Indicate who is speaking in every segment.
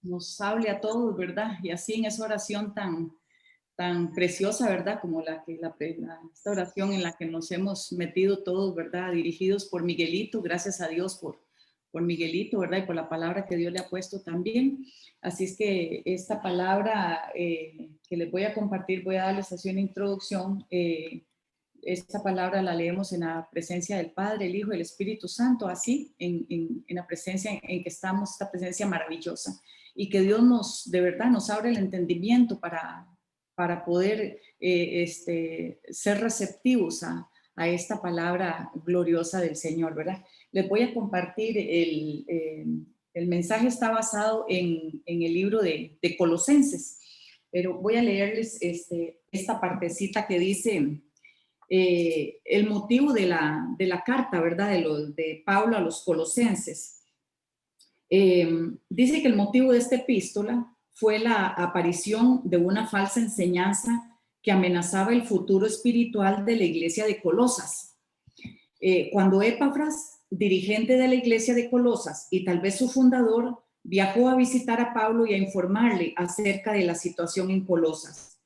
Speaker 1: nos hable a todos, ¿verdad? Y así en esa oración tan preciosa, ¿verdad? Como esta oración en la que nos hemos metido todos, ¿verdad? Dirigidos por Miguelito, gracias a Dios por Miguelito, ¿verdad? Y por la palabra que Dios le ha puesto también. Así es que esta palabra que les voy a compartir, voy a darles así una introducción. Esta palabra la leemos en la presencia del Padre, el Hijo y el Espíritu Santo, así, en la presencia en que estamos, esta presencia maravillosa. Y que Dios de verdad, nos abre el entendimiento para poder ser receptivos a esta palabra gloriosa del Señor, ¿verdad? Les voy a compartir, el mensaje está basado en el libro de Colosenses, pero voy a leerles esta partecita que dice el motivo de la carta, ¿verdad? De Pablo a los Colosenses. Dice que el motivo de esta epístola fue la aparición de una falsa enseñanza que amenazaba el futuro espiritual de la iglesia de Colosas. Cuando Epafras, dirigente de la iglesia de Colosas y tal vez su fundador, viajó a visitar a Pablo y a informarle acerca de la situación en Colosas.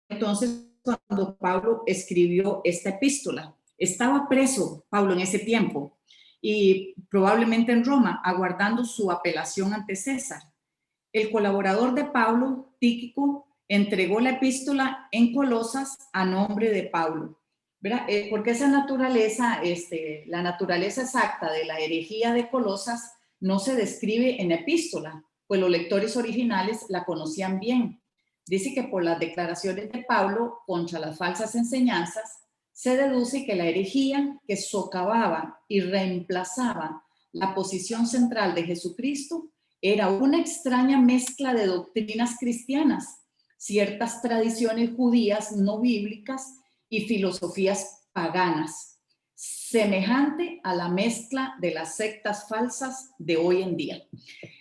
Speaker 1: Entonces, cuando Pablo escribió esta epístola, estaba preso Pablo en ese tiempo y probablemente en Roma, aguardando su apelación ante César. El colaborador de Pablo, Tíquico, entregó la epístola en Colosas a nombre de Pablo, ¿verdad? Porque esa naturaleza, la naturaleza exacta de la herejía de Colosas no se describe en epístola, pues los lectores originales la conocían bien. Dice que por las declaraciones de Pablo contra las falsas enseñanzas, se deduce que la herejía que socavaba y reemplazaba la posición central de Jesucristo era una extraña mezcla de doctrinas cristianas, ciertas tradiciones judías no bíblicas y filosofías paganas, semejante a la mezcla de las sectas falsas de hoy en día.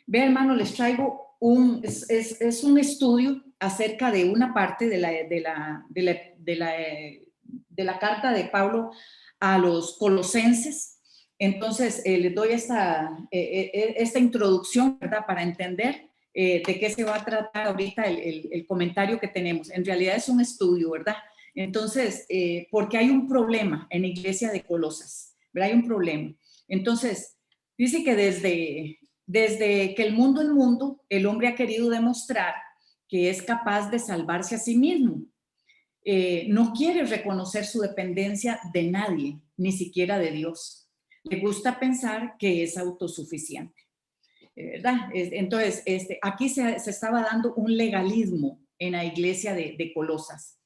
Speaker 1: Ve, hermano, les traigo un estudio acerca de una parte de la carta de Pablo a los colosenses. Entonces, les doy esta introducción, ¿verdad? Para entender de qué se va a tratar ahorita el comentario que tenemos. En realidad es un estudio, ¿verdad? Entonces, porque hay un problema en la iglesia de Colosas, ¿verdad? Hay un problema. Entonces, dice que desde que el mundo, el hombre ha querido demostrar que es capaz de salvarse a sí mismo. No quiere reconocer su dependencia de nadie, ni siquiera de Dios. Le gusta pensar que es autosuficiente, ¿verdad? Entonces, aquí se estaba dando un legalismo en la iglesia de Colosas.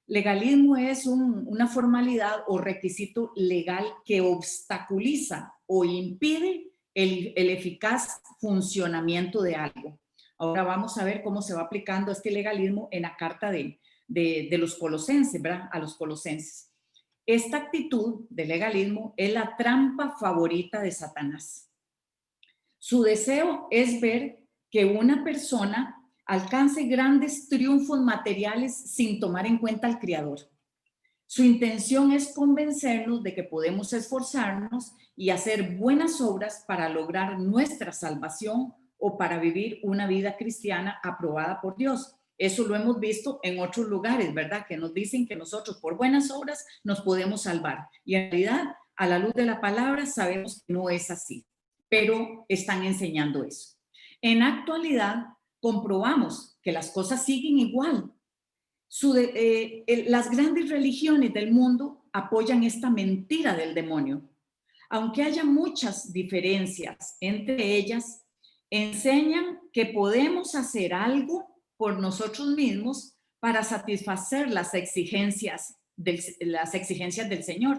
Speaker 1: Legalismo es una formalidad o requisito legal que obstaculiza o impide el eficaz funcionamiento de algo. Ahora vamos a ver cómo se va aplicando este legalismo en la carta de los colosenses, ¿verdad? A los colosenses. Esta actitud de legalismo es la trampa favorita de Satanás. Su deseo es ver que una persona alcance grandes triunfos materiales sin tomar en cuenta al Creador. Su intención es convencernos de que podemos esforzarnos y hacer buenas obras para lograr nuestra salvación o para vivir una vida cristiana aprobada por Dios. Eso lo hemos visto en otros lugares, ¿verdad? Que nos dicen que nosotros por buenas obras nos podemos salvar. Y en realidad, a la luz de la palabra, sabemos que no es así, pero están enseñando eso. En la actualidad, comprobamos que las cosas siguen igual. Las grandes religiones del mundo apoyan esta mentira del demonio. Aunque haya muchas diferencias entre ellas, enseñan que podemos hacer algo por nosotros mismos para satisfacer las exigencias del Señor,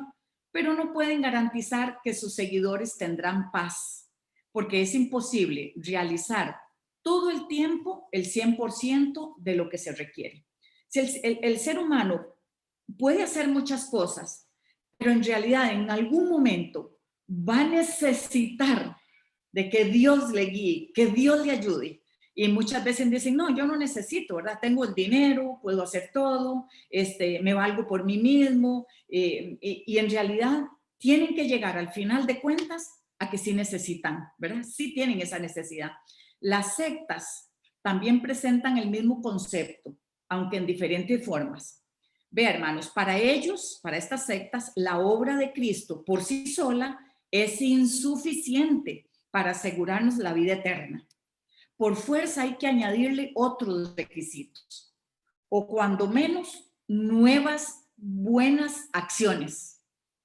Speaker 1: pero no pueden garantizar que sus seguidores tendrán paz, porque es imposible realizar todo el tiempo el 100% de lo que se requiere. Si el ser humano puede hacer muchas cosas, pero en realidad en algún momento va a necesitar de que Dios le guíe, que Dios le ayude. Y muchas veces dicen, no, yo no necesito, ¿verdad? Tengo el dinero, puedo hacer todo, me valgo por mí mismo. Y en realidad tienen que llegar al final de cuentas a que sí necesitan, ¿verdad? Sí tienen esa necesidad. Las sectas también presentan el mismo concepto, aunque en diferentes formas. Vea, hermanos, para ellos, para estas sectas, la obra de Cristo por sí sola es insuficiente para asegurarnos la vida eterna. Por fuerza hay que añadirle otros requisitos, o cuando menos, nuevas buenas acciones.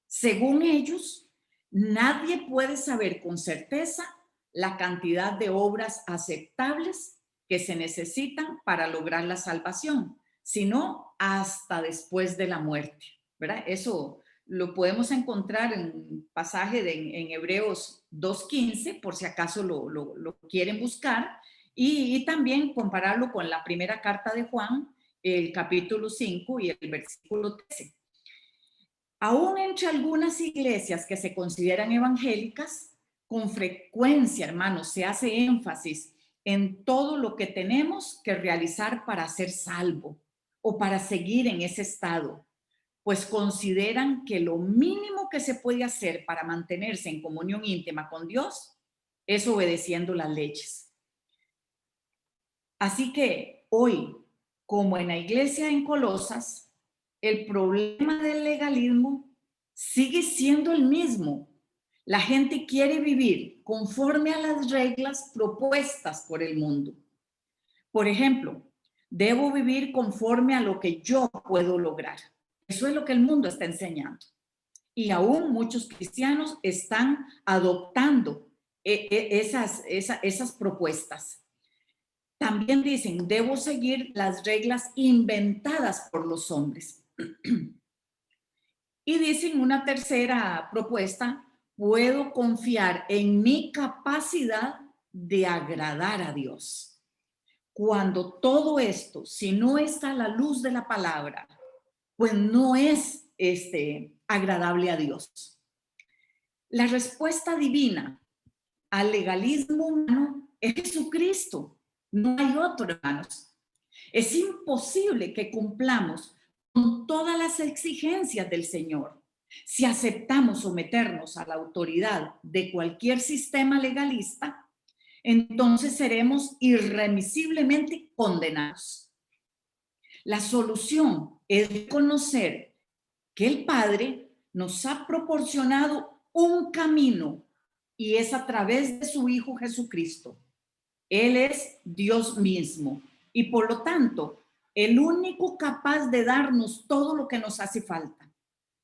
Speaker 1: Según ellos, nadie puede saber con certeza la cantidad de obras aceptables que se necesitan para lograr la salvación, sino hasta después de la muerte, ¿verdad? Eso lo podemos encontrar en un pasaje en Hebreos 2:15, por si acaso lo quieren buscar, y también compararlo con la primera carta de Juan, el capítulo 5 y el versículo 13. Aún entre algunas iglesias que se consideran evangélicas, con frecuencia, hermanos, se hace énfasis en todo lo que tenemos que realizar para ser salvo o para seguir en ese estado, pues consideran que lo mínimo que se puede hacer para mantenerse en comunión íntima con Dios es obedeciendo las leyes. Así que hoy, como en la iglesia en Colosas, el problema del legalismo sigue siendo el mismo. La gente quiere vivir conforme a las reglas propuestas por el mundo. Por ejemplo, debo vivir conforme a lo que yo puedo lograr. Eso es lo que el mundo está enseñando. Y aún muchos cristianos están adoptando esas propuestas. También dicen, debo seguir las reglas inventadas por los hombres. Y dicen una tercera propuesta, puedo confiar en mi capacidad de agradar a Dios. Cuando todo esto, si no está a la luz de la palabra, pues no es agradable a Dios. La respuesta divina al legalismo humano es Jesucristo. No hay otro, hermanos. Es imposible que cumplamos con todas las exigencias del Señor si aceptamos someternos a la autoridad de cualquier sistema legalista. Entonces seremos irremisiblemente condenados. La solución es reconocer que el Padre nos ha proporcionado un camino y es a través de su Hijo Jesucristo. Él es Dios mismo y por lo tanto el único capaz de darnos todo lo que nos hace falta.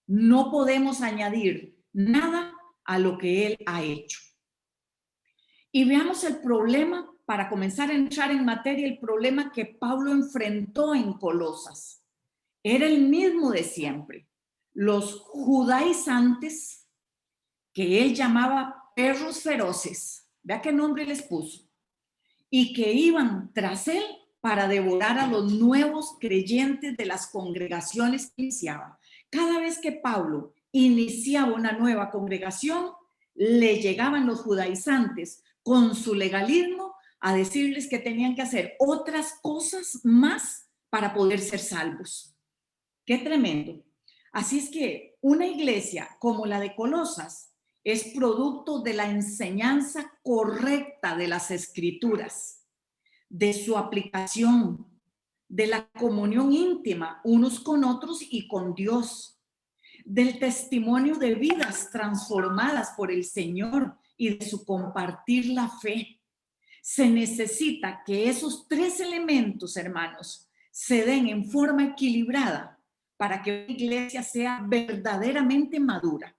Speaker 1: No podemos añadir nada a lo que Él ha hecho. Y veamos el problema, para comenzar a entrar en materia, el problema que Pablo enfrentó en Colosas. Era el mismo de siempre. Los judaizantes, que él llamaba perros feroces, vea qué nombre les puso, y que iban tras él para devorar a los nuevos creyentes de las congregaciones que iniciaba. Cada vez que Pablo iniciaba una nueva congregación, le llegaban los judaizantes con su legalismo a decirles que tenían que hacer otras cosas más para poder ser salvos. ¡Qué tremendo! Así es que una iglesia como la de Colosas es producto de la enseñanza correcta de las Escrituras, de su aplicación, de la comunión íntima unos con otros y con Dios, del testimonio de vidas transformadas por el Señor y de su compartir la fe. Se necesita que esos tres elementos, hermanos, se den en forma equilibrada para que una iglesia sea verdaderamente madura.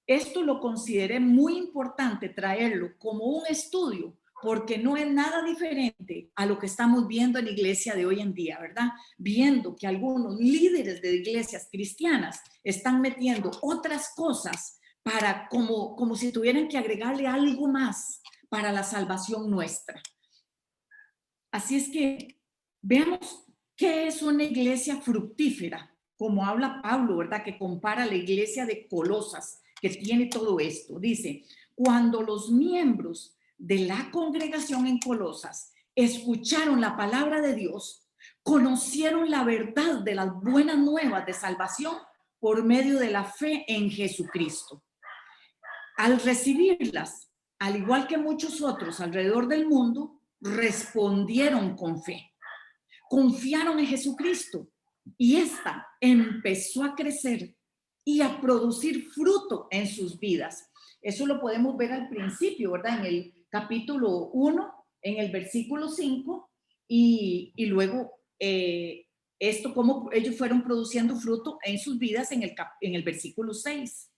Speaker 1: Esto lo consideré muy importante traerlo como un estudio, porque no es nada diferente a lo que estamos viendo en la iglesia de hoy en día, ¿verdad? Viendo que algunos líderes de iglesias cristianas están metiendo otras cosas para como si tuvieran que agregarle algo más para la salvación nuestra. Así es que veamos qué es una iglesia fructífera, como habla Pablo, ¿verdad? Que compara la iglesia de Colosas, que tiene todo esto. Dice, cuando los miembros de la congregación en Colosas escucharon la palabra de Dios, conocieron la verdad de las buenas nuevas de salvación por medio de la fe en Jesucristo. Al recibirlas, al igual que muchos otros alrededor del mundo, respondieron con fe. Confiaron en Jesucristo y ésta empezó a crecer y a producir fruto en sus vidas. Eso lo podemos ver al principio, ¿verdad? En el capítulo 1, en el versículo 5, y luego esto, cómo ellos fueron produciendo fruto en sus vidas en el versículo 6.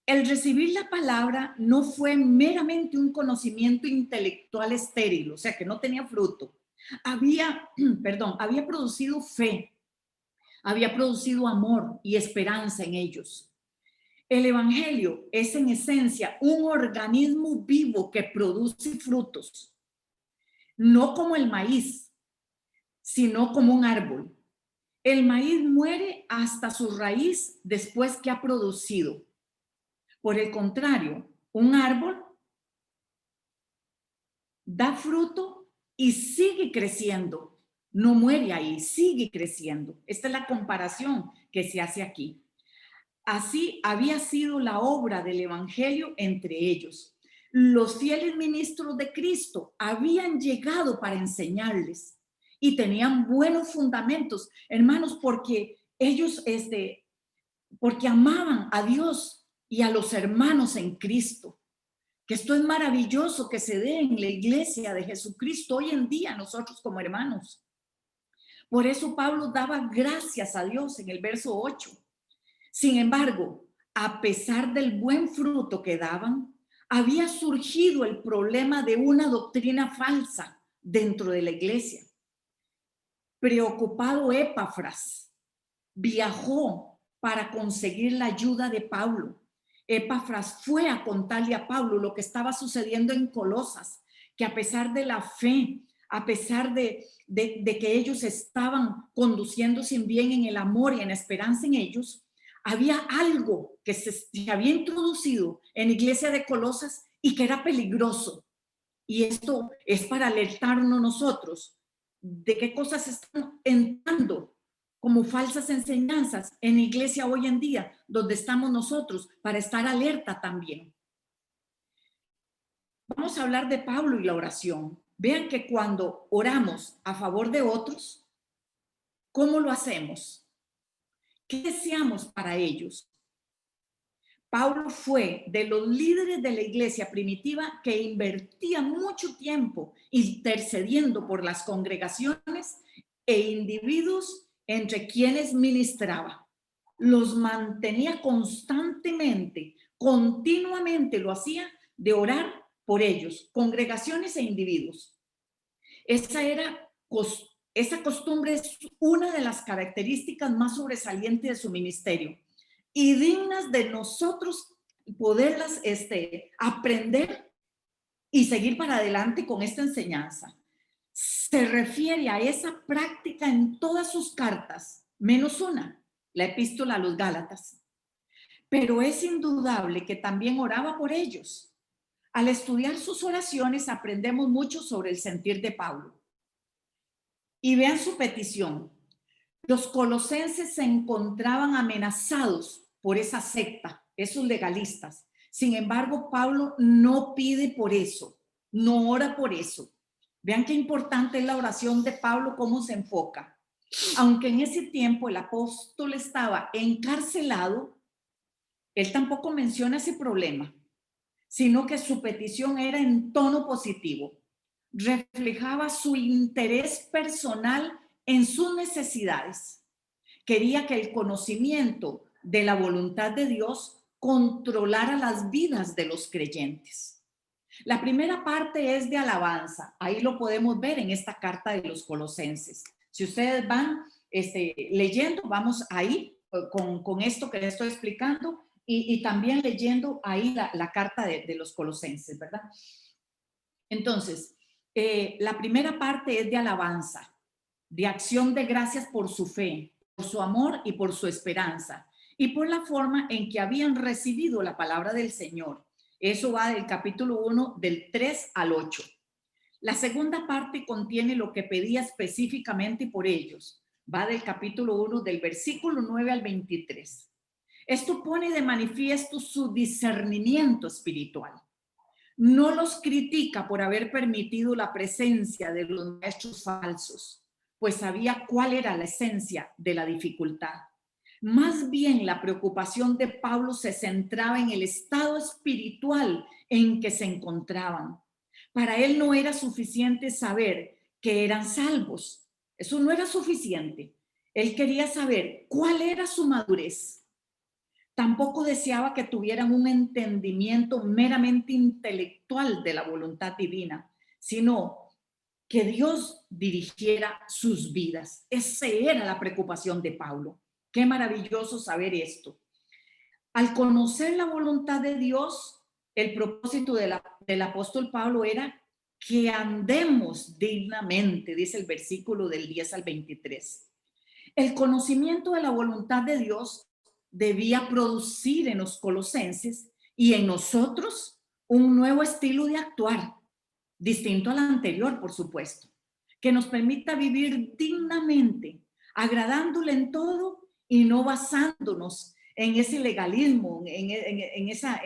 Speaker 1: El recibir la palabra no fue meramente un conocimiento intelectual estéril, o sea, que no tenía fruto. Había producido fe, había producido amor y esperanza en ellos. El evangelio es en esencia un organismo vivo que produce frutos, no como el maíz, sino como un árbol. El maíz muere hasta su raíz después que ha producido. Por el contrario, un árbol da fruto y sigue creciendo. No muere ahí, sigue creciendo. Esta es la comparación que se hace aquí. Así había sido la obra del evangelio entre ellos. Los fieles ministros de Cristo habían llegado para enseñarles y tenían buenos fundamentos, hermanos, porque ellos, porque amaban a Dios y a los hermanos en Cristo. Que esto es maravilloso que se dé en la iglesia de Jesucristo hoy en día, nosotros como hermanos. Por eso Pablo daba gracias a Dios en el verso 8. Sin embargo, a pesar del buen fruto que daban, había surgido el problema de una doctrina falsa dentro de la iglesia. Preocupado, Epafras viajó para conseguir la ayuda de Pablo. Epafras fue a contarle a Pablo lo que estaba sucediendo en Colosas, que a pesar de la fe, a pesar de que ellos estaban conduciéndose bien en el amor y en la esperanza en ellos, había algo que se había introducido en la iglesia de Colosas y que era peligroso. Y esto es para alertarnos nosotros de qué cosas están entrando como falsas enseñanzas en la iglesia hoy en día, donde estamos nosotros, para estar alerta también. Vamos a hablar de Pablo y la oración. Vean que cuando oramos a favor de otros, ¿cómo lo hacemos? ¿Qué deseamos para ellos? Pablo fue de los líderes de la iglesia primitiva que invertía mucho tiempo intercediendo por las congregaciones e individuos entre quienes ministraba. Los mantenía constantemente, continuamente lo hacía de orar por ellos, congregaciones e individuos. Esa costumbre es una de las características más sobresalientes de su ministerio y dignas de nosotros poderlas aprender y seguir para adelante con esta enseñanza. Se refiere a esa práctica en todas sus cartas, menos una, la epístola a los Gálatas. Pero es indudable que también oraba por ellos. Al estudiar sus oraciones aprendemos mucho sobre el sentir de Pablo. Y vean su petición. Los colosenses se encontraban amenazados por esa secta, esos legalistas. Sin embargo, Pablo no pide por eso, no ora por eso. Vean qué importante es la oración de Pablo, cómo se enfoca. Aunque en ese tiempo el apóstol estaba encarcelado, él tampoco menciona ese problema, sino que su petición era en tono positivo. Reflejaba su interés personal en sus necesidades. Quería que el conocimiento de la voluntad de Dios controlara las vidas de los creyentes. La primera parte es de alabanza. Ahí lo podemos ver en esta carta de los Colosenses. Si ustedes van leyendo, vamos ahí con esto que les estoy explicando y también leyendo ahí la carta de los Colosenses, ¿verdad? Entonces, la primera parte es de alabanza, de acción de gracias por su fe, por su amor y por su esperanza, y por la forma en que habían recibido la palabra del Señor. Eso va del capítulo 1, del 3 al 8. La segunda parte contiene lo que pedía específicamente por ellos. Va del capítulo 1, del versículo 9 al 23. Esto pone de manifiesto su discernimiento espiritual. No los critica por haber permitido la presencia de los maestros falsos, pues sabía cuál era la esencia de la dificultad. Más bien, la preocupación de Pablo se centraba en el estado espiritual en que se encontraban. Para él no era suficiente saber que eran salvos. Eso no era suficiente. Él quería saber cuál era su madurez. Tampoco deseaba que tuvieran un entendimiento meramente intelectual de la voluntad divina, sino que Dios dirigiera sus vidas. Esa era la preocupación de Pablo. Qué maravilloso saber esto. Al conocer la voluntad de Dios, el propósito del apóstol Pablo era que andemos dignamente, dice el versículo del 10 al 23. El conocimiento de la voluntad de Dios debía producir en los colosenses y en nosotros un nuevo estilo de actuar, distinto al anterior, por supuesto, que nos permita vivir dignamente, agradándole en todo y no basándonos en ese legalismo, en esa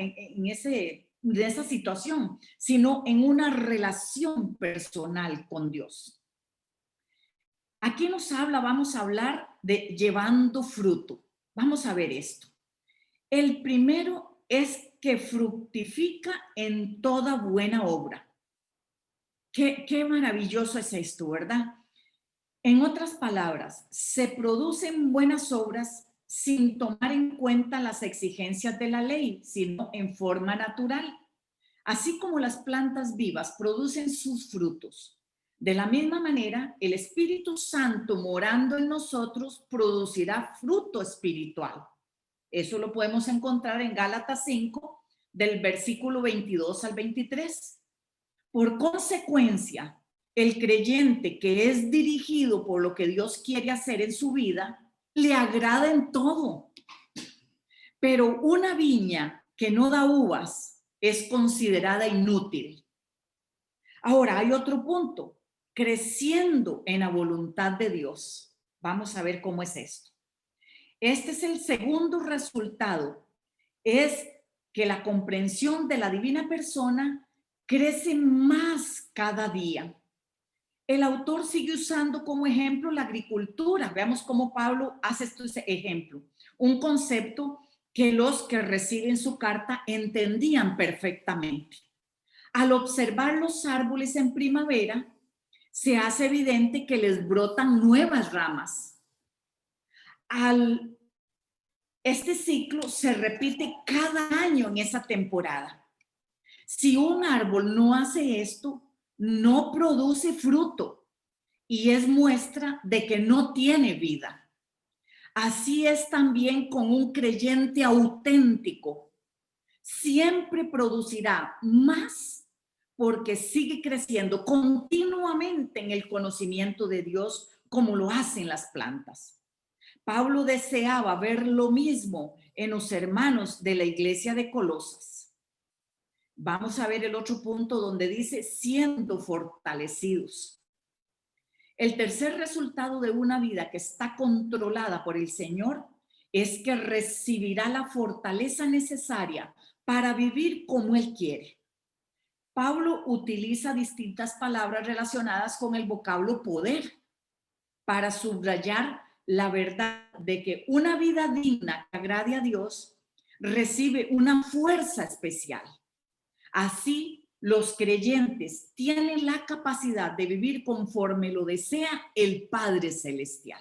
Speaker 1: situación, sino en una relación personal con Dios. Aquí vamos a hablar de llevando fruto. Vamos a ver esto. El primero es que fructifica en toda buena obra. Qué maravilloso es esto, ¿verdad? En otras palabras, se producen buenas obras sin tomar en cuenta las exigencias de la ley, sino en forma natural. Así como las plantas vivas producen sus frutos, de la misma manera, el Espíritu Santo morando en nosotros producirá fruto espiritual. Eso lo podemos encontrar en Gálatas 5, del versículo 22 al 23. Por consecuencia, el creyente que es dirigido por lo que Dios quiere hacer en su vida, le agrada en todo. Pero una viña que no da uvas es considerada inútil. Ahora, hay otro punto. Creciendo en la voluntad de Dios. Vamos a ver cómo es esto. Este es el segundo resultado. Es que la comprensión de la divina persona crece más cada día. El autor sigue usando como ejemplo la agricultura. Veamos cómo Pablo hace este ejemplo. Un concepto que los que reciben su carta entendían perfectamente. Al observar los árboles en primavera, se hace evidente que les brotan nuevas ramas. Este ciclo se repite cada año en esa temporada. Si un árbol no hace esto, no produce fruto y es muestra de que no tiene vida. Así es también con un creyente auténtico. Siempre producirá más porque sigue creciendo continuamente en el conocimiento de Dios como lo hacen las plantas. Pablo deseaba ver lo mismo en los hermanos de la iglesia de Colosas. Vamos a ver el otro punto donde dice siendo fortalecidos. El tercer resultado de una vida que está controlada por el Señor es que recibirá la fortaleza necesaria para vivir como Él quiere. Pablo utiliza distintas palabras relacionadas con el vocablo poder para subrayar la verdad de que una vida digna que agrade a Dios recibe una fuerza especial. Así, los creyentes tienen la capacidad de vivir conforme lo desea el Padre Celestial.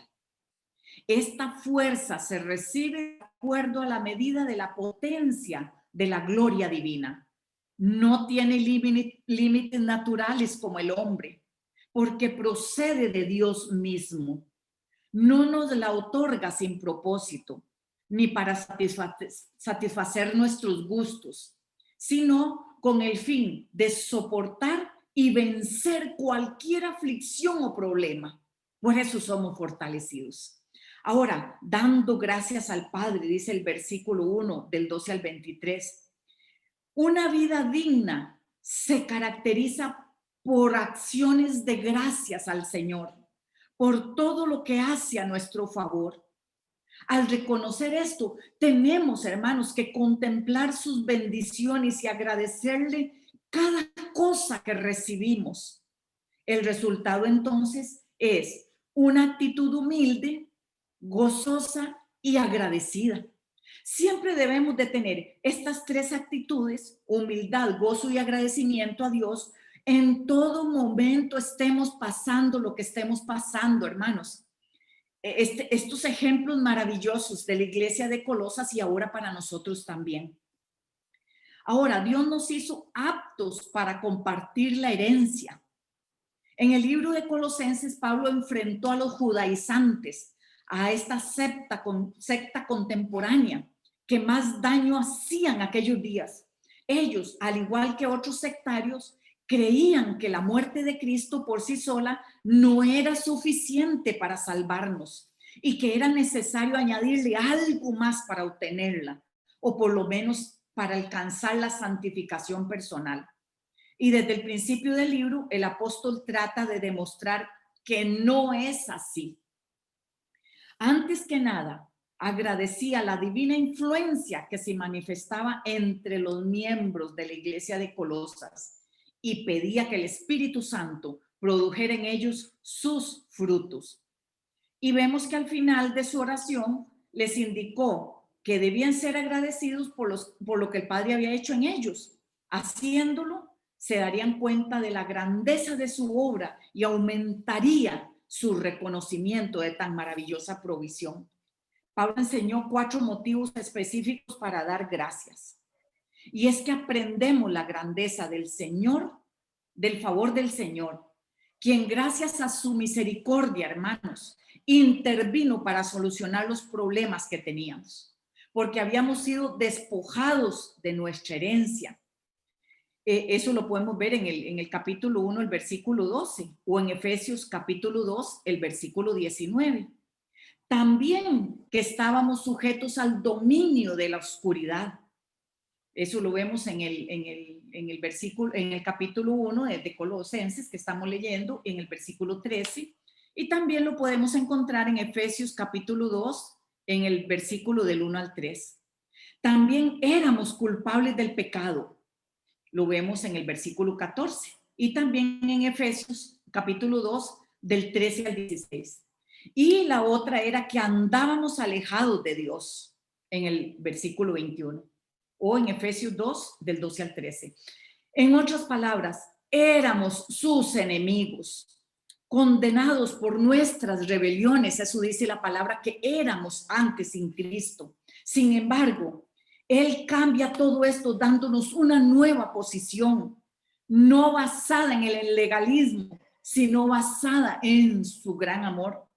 Speaker 1: Esta fuerza se recibe de acuerdo a la medida de la potencia de la gloria divina. No tiene límites naturales como el hombre, porque procede de Dios mismo. No nos la otorga sin propósito, ni para satisfacer nuestros gustos, sino con el fin de soportar y vencer cualquier aflicción o problema. Por eso somos fortalecidos. Ahora, dando gracias al Padre, dice el versículo 1 del 12 al 23, una vida digna se caracteriza por acciones de gracias al Señor, por todo lo que hace a nuestro favor. Al reconocer esto, tenemos, hermanos, que contemplar sus bendiciones y agradecerle cada cosa que recibimos. El resultado entonces es una actitud humilde, gozosa y agradecida. Siempre debemos de tener estas tres actitudes: humildad, gozo y agradecimiento a Dios, en todo momento estemos pasando lo que estemos pasando, hermanos. Estos ejemplos maravillosos de la iglesia de Colosas y ahora para nosotros también. Ahora, Dios nos hizo aptos para compartir la herencia. En el libro de Colosenses, Pablo enfrentó a los judaizantes, a esta secta contemporánea que más daño hacían aquellos días. Ellos, al igual que otros sectarios, creían que la muerte de Cristo por sí sola no era suficiente para salvarnos y que era necesario añadirle algo más para obtenerla, o por lo menos para alcanzar la santificación personal. Y desde el principio del libro, el apóstol trata de demostrar que no es así. Antes que nada, agradecía la divina influencia que se manifestaba entre los miembros de la iglesia de Colosas y pedía que el Espíritu Santo produjera en ellos sus frutos. Y vemos que al final de su oración les indicó que debían ser agradecidos por lo que el Padre había hecho en ellos. Haciéndolo, se darían cuenta de la grandeza de su obra y aumentaría su reconocimiento de tan maravillosa provisión. Pablo enseñó 4 motivos específicos para dar gracias. Y es que aprendemos la grandeza del Señor, del favor del Señor, quien gracias a su misericordia, hermanos, intervino para solucionar los problemas que teníamos, porque habíamos sido despojados de nuestra herencia. Eso lo podemos ver en el capítulo 1, el versículo 12, o en Efesios capítulo 2, el versículo 19. También que estábamos sujetos al dominio de la oscuridad. Eso lo vemos en el versículo, en el capítulo 1 de Colosenses que estamos leyendo, en el versículo 13, y también lo podemos encontrar en Efesios capítulo 2, en el versículo del 1 al 3. También éramos culpables del pecado. Lo vemos en el versículo 14 y también en Efesios capítulo 2 del 13 al 16. Y la otra era que andábamos alejados de Dios en el versículo 21 o en Efesios 2 del 12 al 13. En otras palabras, éramos sus enemigos, condenados por nuestras rebeliones. Eso dice la palabra, que éramos antes sin Cristo. Sin embargo, Él cambia todo esto dándonos una nueva posición, no basada en el legalismo, sino basada en su gran amor.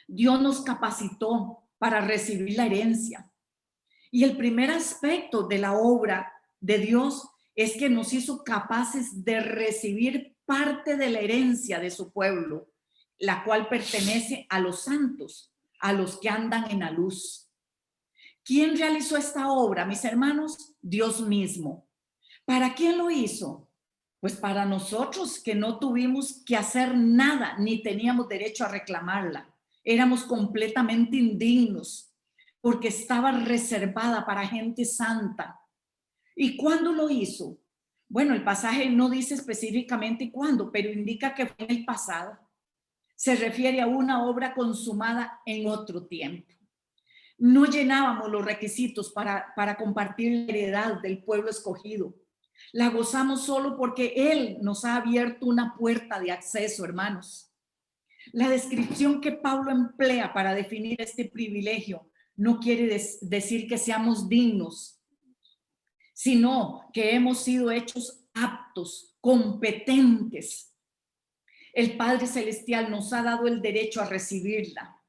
Speaker 1: Dios nos capacitó para recibir la herencia. Y el primer aspecto de la obra de Dios es que nos hizo capaces de recibir parte de la herencia de su pueblo, la cual pertenece a los santos, a los que andan en la luz. ¿Quién realizó esta obra, mis hermanos? Dios mismo. ¿Para quién lo hizo? Pues para nosotros, que no tuvimos que hacer nada ni teníamos derecho a reclamarla. Éramos completamente indignos porque estaba reservada para gente santa. ¿Y cuándo lo hizo? Bueno, el pasaje no dice específicamente cuándo, pero indica que fue en el pasado. Se refiere a una obra consumada en otro tiempo. No llenábamos los requisitos para compartir la heredad del pueblo escogido. La gozamos solo porque Él nos ha abierto una puerta de acceso, hermanos. La descripción que Pablo emplea para definir este privilegio no quiere decir que seamos dignos, sino que hemos sido hechos aptos, competentes. El Padre Celestial nos ha dado el derecho a recibirla.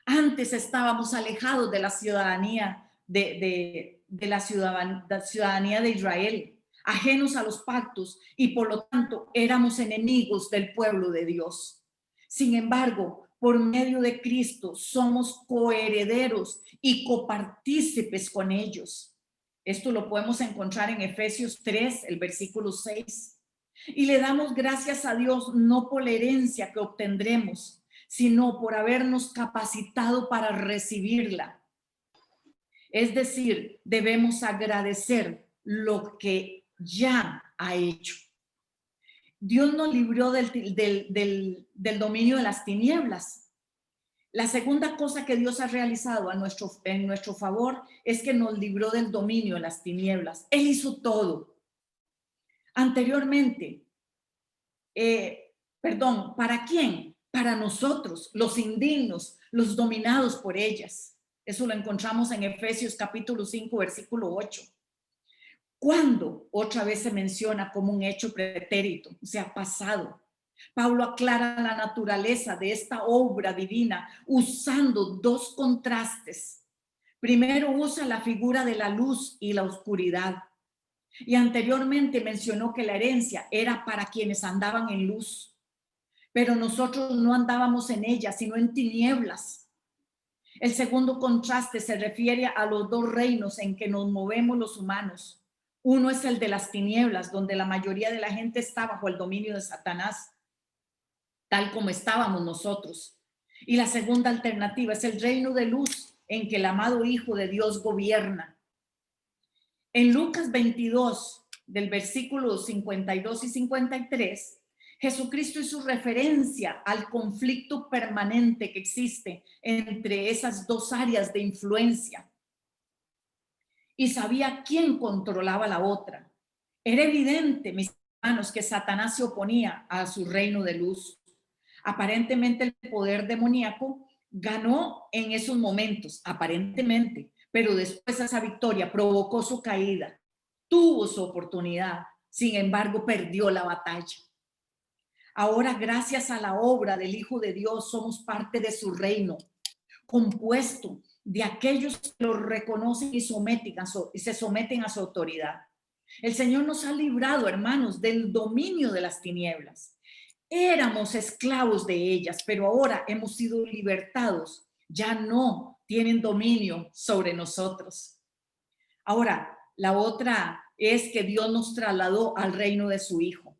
Speaker 1: Antes estábamos alejados de la ciudadanía de la ciudadanía de Israel, ajenos a los pactos, y por lo tanto éramos enemigos del pueblo de Dios. Sin embargo, por medio de Cristo somos coherederos y copartícipes con ellos. Esto lo podemos encontrar en Efesios 3, el versículo 6. Y le damos gracias a Dios no por la herencia que obtendremos, sino por habernos capacitado para recibirla. Es decir, debemos agradecer lo que ya ha hecho. Dios nos libró del dominio de las tinieblas. La segunda cosa que Dios ha realizado en nuestro favor es que nos libró del dominio de las tinieblas. Él hizo todo. Anteriormente, ¿para quién? Para nosotros, los indignos, los dominados por ellas. Eso lo encontramos en Efesios capítulo 5, versículo 8. ¿Cuándo? Otra vez se menciona como un hecho pretérito, o sea, pasado. Pablo aclara la naturaleza de esta obra divina usando dos contrastes. Primero usa la figura de la luz y la oscuridad. Y anteriormente mencionó que la herencia era para quienes andaban en luz, pero nosotros no andábamos en ella, sino en tinieblas. El segundo contraste se refiere a los dos reinos en que nos movemos los humanos. Uno es el de las tinieblas, donde la mayoría de la gente está bajo el dominio de Satanás, tal como estábamos nosotros. Y la segunda alternativa es el reino de luz, en que el amado Hijo de Dios gobierna. En Lucas 22, del versículo 52 y 53, Jesucristo hizo referencia al conflicto permanente que existe entre esas dos áreas de influencia. Y sabía quién controlaba la otra. Era evidente, mis hermanos, que Satanás se oponía a su reino de luz. Aparentemente el poder demoníaco ganó en esos momentos, aparentemente, pero después esa victoria provocó su caída, tuvo su oportunidad, sin embargo perdió la batalla. Ahora, gracias a la obra del Hijo de Dios, somos parte de su reino, compuesto de aquellos que lo reconocen y se someten a su autoridad. El Señor nos ha librado, hermanos, del dominio de las tinieblas. Éramos esclavos de ellas, pero ahora hemos sido libertados. Ya no tienen dominio sobre nosotros. Ahora, la otra es que Dios nos trasladó al reino de su Hijo.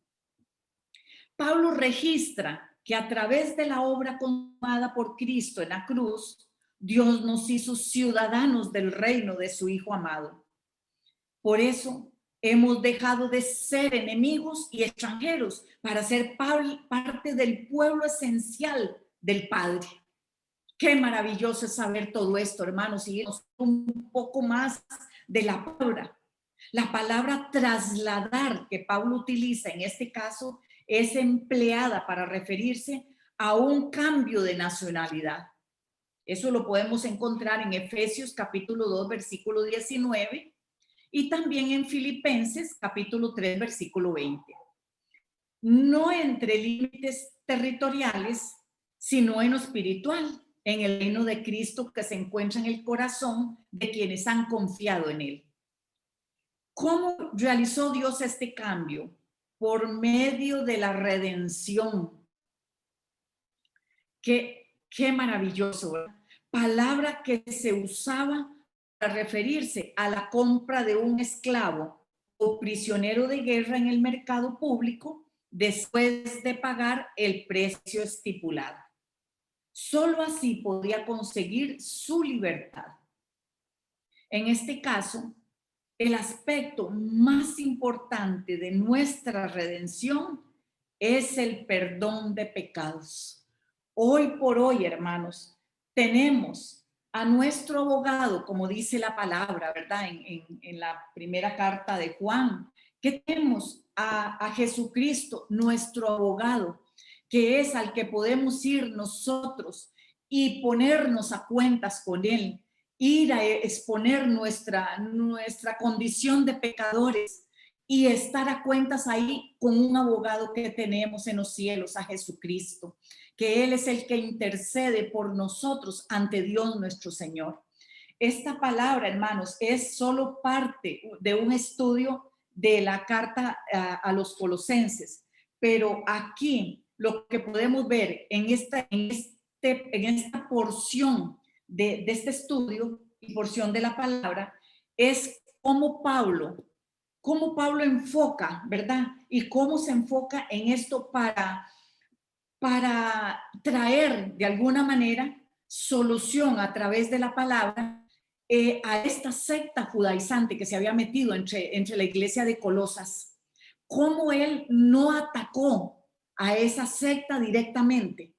Speaker 1: Pablo registra que a través de la obra consumada por Cristo en la cruz, Dios nos hizo ciudadanos del reino de su Hijo amado. Por eso hemos dejado de ser enemigos y extranjeros para ser parte del pueblo esencial del Padre. Qué maravilloso es saber todo esto, hermanos, y un poco más de la palabra. La palabra trasladar que Pablo utiliza en este caso es empleada para referirse a un cambio de nacionalidad. Eso lo podemos encontrar en Efesios capítulo 2, versículo 19 y también en Filipenses capítulo 3, versículo 20. No entre límites territoriales, sino en lo espiritual, en el reino de Cristo que se encuentra en el corazón de quienes han confiado en él. ¿Cómo realizó Dios este cambio? Por medio de la redención. Qué maravilloso, ¿verdad? Palabra que se usaba para referirse a la compra de un esclavo o prisionero de guerra en el mercado público después de pagar el precio estipulado. Solo así podía conseguir su libertad. En este caso, el aspecto más importante de nuestra redención es el perdón de pecados. Hoy por hoy, hermanos, tenemos a nuestro abogado, como dice la palabra, ¿verdad? En la primera carta de Juan, que tenemos a Jesucristo, nuestro abogado, que es al que podemos ir nosotros y ponernos a cuentas con él, ir a exponer nuestra condición de pecadores y estar a cuentas ahí con un abogado que tenemos en los cielos, a Jesucristo, que Él es el que intercede por nosotros ante Dios nuestro Señor. Esta palabra, hermanos, es solo parte de un estudio de la carta a los Colosenses, pero aquí lo que podemos ver en esta porción de este estudio y porción de la palabra es cómo Pablo enfoca, ¿verdad? Y cómo se enfoca en esto para traer de alguna manera solución a través de la palabra a esta secta judaizante que se había metido entre la iglesia de Colosas. cómo él no atacó a esa secta directamente.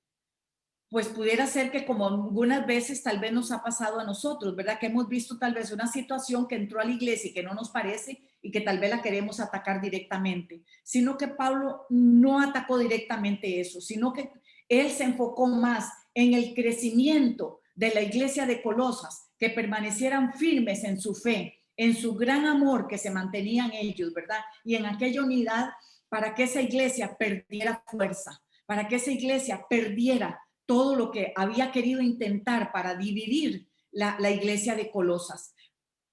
Speaker 1: Pues pudiera ser que como algunas veces tal vez nos ha pasado a nosotros, ¿verdad? Que hemos visto tal vez una situación que entró a la iglesia y que no nos parece y que tal vez la queremos atacar directamente, sino que Pablo no atacó directamente eso, sino que él se enfocó más en el crecimiento de la iglesia de Colosas, que permanecieran firmes en su fe, en su gran amor que se mantenían ellos, ¿verdad? Y en aquella unidad para que esa iglesia perdiera fuerza, para que esa iglesia perdiera todo lo que había querido intentar para dividir la iglesia de Colosas.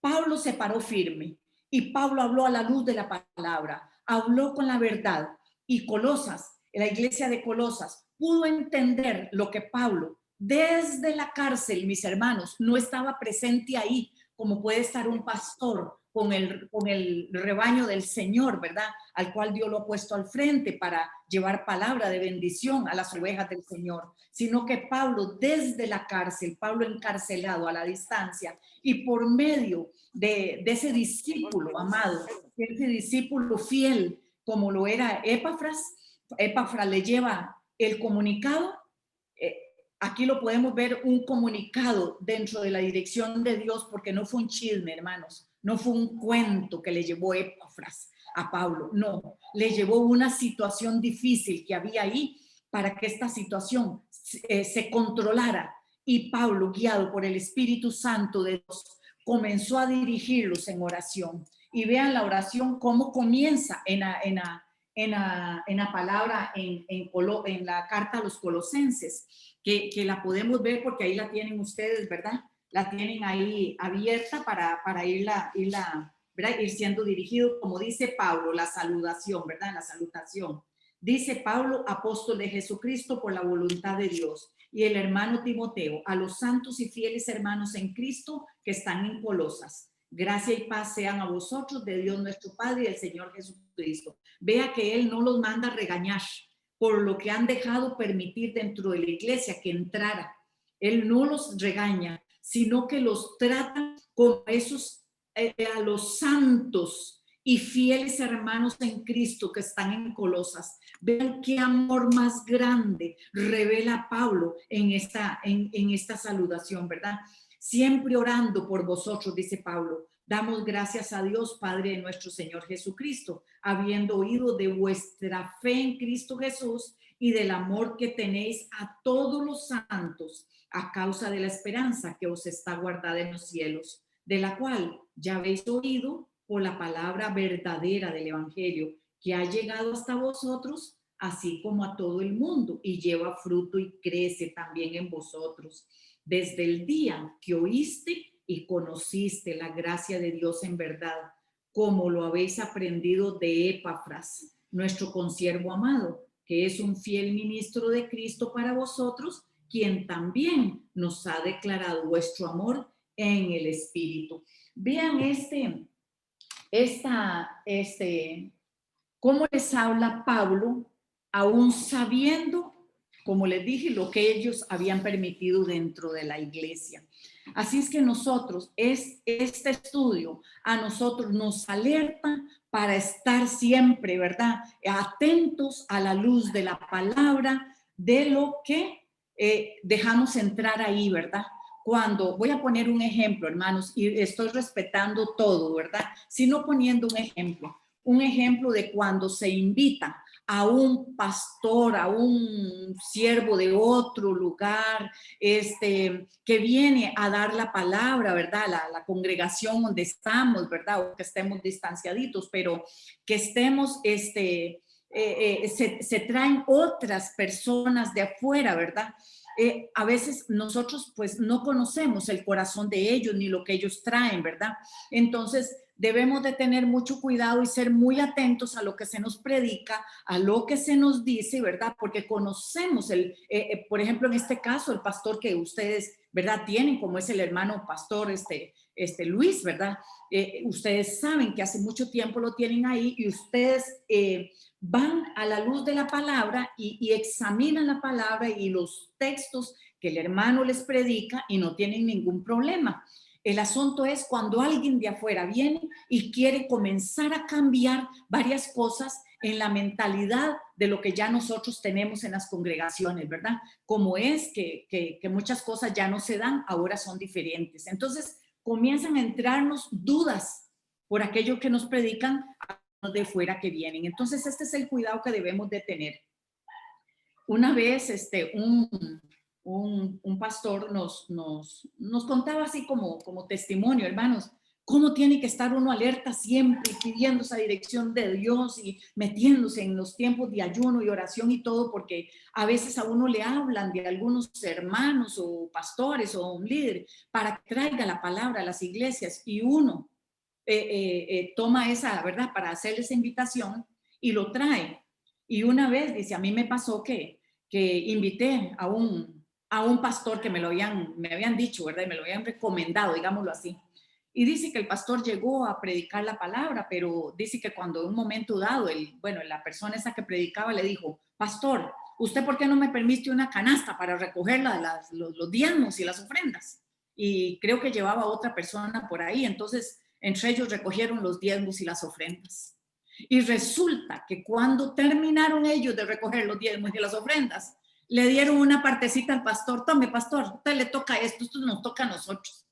Speaker 1: Pablo se paró firme y Pablo habló a la luz de la palabra, habló con la verdad y Colosas, la iglesia de Colosas, pudo entender lo que Pablo desde la cárcel, mis hermanos, no estaba presente ahí como puede estar un pastor con el rebaño del Señor, ¿verdad? Al cual Dios lo ha puesto al frente para llevar palabra de bendición a las ovejas del Señor, sino que Pablo desde la cárcel, Pablo encarcelado a la distancia y por medio de ese discípulo amado, ese discípulo fiel como lo era Epafras, Epafras le lleva el comunicado. Aquí lo podemos ver, un comunicado dentro de la dirección de Dios, porque no fue un chisme, hermanos, no fue un cuento que le llevó Epafras a Pablo, no, le llevó una situación difícil que había ahí para que esta situación se controlara y Pablo, guiado por el Espíritu Santo de Dios, comenzó a dirigirlos en oración. Y vean la oración cómo comienza en la palabra, en la carta a los colosenses, que la podemos ver porque ahí la tienen ustedes, ¿verdad? La tienen ahí abierta para irla, ¿verdad? Ir siendo dirigido, como dice Pablo, la saludación, ¿verdad? La salutación. Dice Pablo, apóstol de Jesucristo por la voluntad de Dios, y el hermano Timoteo, a los santos y fieles hermanos en Cristo que están en Colosas. Gracia y paz sean a vosotros de Dios nuestro Padre y del Señor Jesucristo. Vea que Él no los manda a regañar por lo que han dejado permitir dentro de la iglesia que entrara. Él no los regaña, sino que los trata como esos, a los santos y fieles hermanos en Cristo que están en Colosas. Vean qué amor más grande revela Pablo en esta saludación, ¿verdad? Siempre orando por vosotros, dice Pablo. Damos gracias a Dios, Padre de nuestro Señor Jesucristo, habiendo oído de vuestra fe en Cristo Jesús y del amor que tenéis a todos los santos a causa de la esperanza que os está guardada en los cielos, de la cual ya habéis oído por la palabra verdadera del Evangelio, que ha llegado hasta vosotros, así como a todo el mundo, y lleva fruto y crece también en vosotros, desde el día que oíste y conociste la gracia de Dios en verdad, como lo habéis aprendido de Epafras, nuestro consiervo amado, que es un fiel ministro de Cristo para vosotros, quien también nos ha declarado vuestro amor en el Espíritu. Vean cómo les habla Pablo, aún sabiendo, como les dije, lo que ellos habían permitido dentro de la iglesia. Así es que nosotros, este estudio a nosotros nos alerta para estar siempre, ¿verdad? Atentos a la luz de la palabra, de lo que dejamos entrar ahí, ¿verdad? Cuando, voy a poner un ejemplo, hermanos, y estoy respetando todo, ¿verdad? Sino poniendo un ejemplo de cuando se invita a un pastor, a un siervo de otro lugar, que viene a dar la palabra, ¿verdad? La congregación donde estamos, ¿verdad? O que estemos distanciaditos, pero que estemos, se traen otras personas de afuera, ¿verdad? A veces nosotros pues no conocemos el corazón de ellos ni lo que ellos traen, ¿verdad? Entonces debemos de tener mucho cuidado y ser muy atentos a lo que se nos predica, a lo que se nos dice, ¿verdad? Porque conocemos por ejemplo, en este caso, el pastor que ustedes, ¿verdad? Tienen, como es el hermano pastor, Luis, ¿verdad? Ustedes saben que hace mucho tiempo lo tienen ahí y ustedes van a la luz de la palabra y examinan la palabra y los textos que el hermano les predica y no tienen ningún problema. El asunto es cuando alguien de afuera viene y quiere comenzar a cambiar varias cosas en la mentalidad de lo que ya nosotros tenemos en las congregaciones, ¿verdad? Como es que muchas cosas ya no se dan, ahora son diferentes. Entonces comienzan a entrarnos dudas por aquello que nos predican de fuera que vienen. Entonces este es el cuidado que debemos de tener. Una vez un pastor nos contaba así como testimonio, hermanos, cómo tiene que estar uno alerta siempre pidiendo esa dirección de Dios y metiéndose en los tiempos de ayuno y oración y todo, porque a veces a uno le hablan de algunos hermanos o pastores o un líder para que traiga la palabra a las iglesias y uno toma esa, ¿verdad?, para hacer esa invitación y lo trae. Y una vez, dice, a mí me pasó que invité a un pastor que me habían dicho, ¿verdad? Y me lo habían recomendado, digámoslo así. Y dice que el pastor llegó a predicar la palabra, pero dice que cuando en un momento dado, la persona esa que predicaba le dijo, pastor, ¿usted por qué no me permite una canasta para recoger los diezmos y las ofrendas? Y creo que llevaba otra persona por ahí, entonces entre ellos recogieron los diezmos y las ofrendas. Y resulta que cuando terminaron ellos de recoger los diezmos y las ofrendas, le dieron una partecita al pastor. Tome, pastor, a usted le toca esto nos toca a nosotros.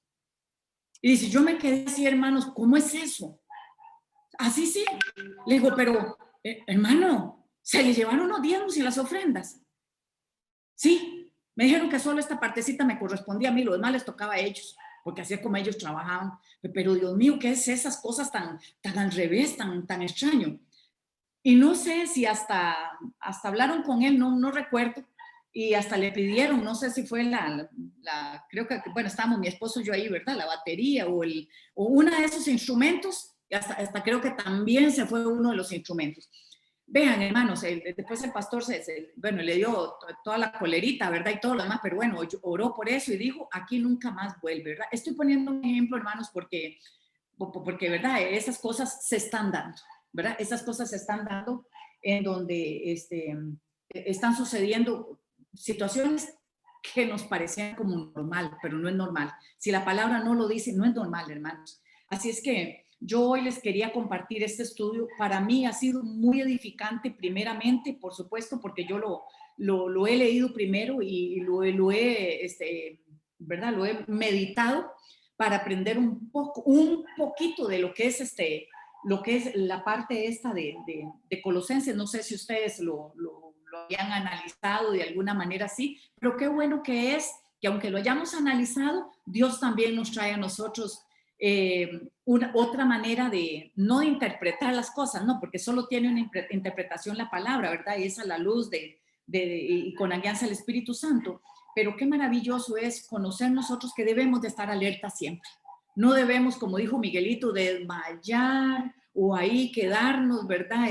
Speaker 1: Y dice, yo me quedé así, hermanos, ¿cómo es eso? Así sí. Le digo, pero, hermano, ¿se le llevaron los diezmos y las ofrendas? Sí, me dijeron que solo esta partecita me correspondía a mí, lo demás les tocaba a ellos, porque así es como ellos trabajaban. Pero Dios mío, ¿qué es esas cosas tan al revés, tan extraño? Y no sé si hasta hablaron con él, no recuerdo, y hasta le pidieron, no sé si fue creo que, bueno, estábamos mi esposo y yo ahí, ¿verdad? La batería o una de esos instrumentos, y hasta creo que también se fue uno de los instrumentos. Vean, hermanos, después el pastor le dio toda la colerita, ¿verdad? Y todo lo demás, pero bueno, oró por eso y dijo, aquí nunca más vuelve, ¿verdad? Estoy poniendo un ejemplo, hermanos, porque, ¿verdad? Esas cosas se están dando, ¿verdad? Esas cosas se están dando en donde están sucediendo situaciones que nos parecían como normal, pero no es normal. Si la palabra no lo dice, no es normal, hermanos. Así es que yo hoy les quería compartir este estudio. Para mí ha sido muy edificante, primeramente, por supuesto, porque yo lo he leído primero y lo he, ¿verdad? Lo he meditado para aprender un poquito de lo que es la parte esta de Colosenses. No sé si ustedes lo habían analizado de alguna manera así, pero qué bueno que es que aunque lo hayamos analizado, Dios también nos trae a nosotros otra manera no de interpretar las cosas, no, porque solo tiene una interpretación la palabra, ¿verdad? Y es a la luz y con alianza al Espíritu Santo. Pero qué maravilloso es conocer nosotros que debemos de estar alerta siempre. No debemos, como dijo Miguelito, desmayar o ahí quedarnos, ¿verdad?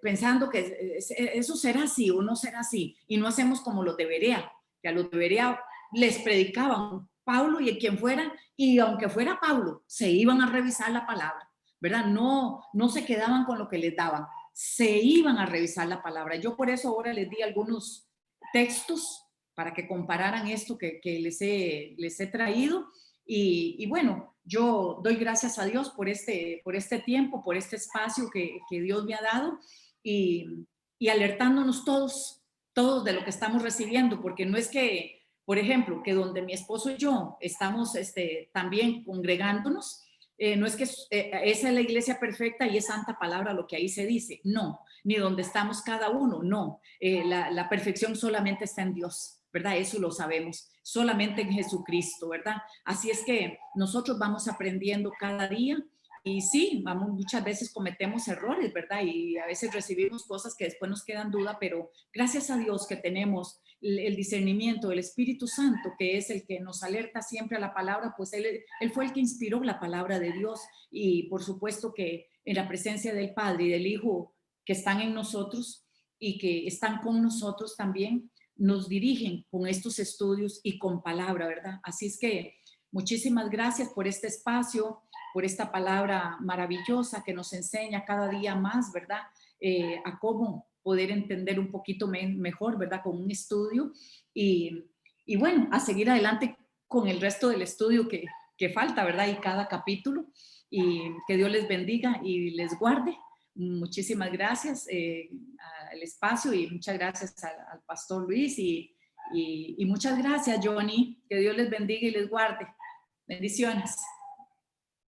Speaker 1: Pensando que eso será así o no será así, y no hacemos como los de Berea, que a los de Berea les predicaban Pablo y quien fuera, y aunque fuera Pablo, se iban a revisar la palabra, ¿verdad? No se quedaban con lo que les daban, se iban a revisar la palabra. Yo por eso ahora les di algunos textos para que compararan esto que les he traído. Y bueno, yo doy gracias a Dios por este tiempo, por este espacio que Dios me ha dado y alertándonos todos de lo que estamos recibiendo, porque no es que, por ejemplo, que donde mi esposo y yo estamos también congregándonos, no es que esa es la iglesia perfecta y es santa palabra lo que ahí se dice, no, ni donde estamos cada uno, no, la perfección solamente está en Dios, ¿verdad? Eso lo sabemos, solamente en Jesucristo, ¿verdad? Así es que nosotros vamos aprendiendo cada día y sí, muchas veces cometemos errores, ¿verdad? Y a veces recibimos cosas que después nos quedan duda, pero gracias a Dios que tenemos el discernimiento del Espíritu Santo, que es el que nos alerta siempre a la palabra, pues él fue el que inspiró la palabra de Dios y por supuesto que en la presencia del Padre y del Hijo que están en nosotros y que están con nosotros también, nos dirigen con estos estudios y con palabra, ¿verdad? Así es que muchísimas gracias por este espacio, por esta palabra maravillosa que nos enseña cada día más, ¿verdad? A cómo poder entender un poquito mejor, ¿verdad? Con un estudio y bueno, a seguir adelante con el resto del estudio
Speaker 2: que falta, ¿verdad? Y cada capítulo. Y que Dios les bendiga y les guarde. Muchísimas gracias al espacio y muchas gracias al pastor Luis y muchas gracias, Johnny. Que Dios les bendiga y les guarde. Bendiciones.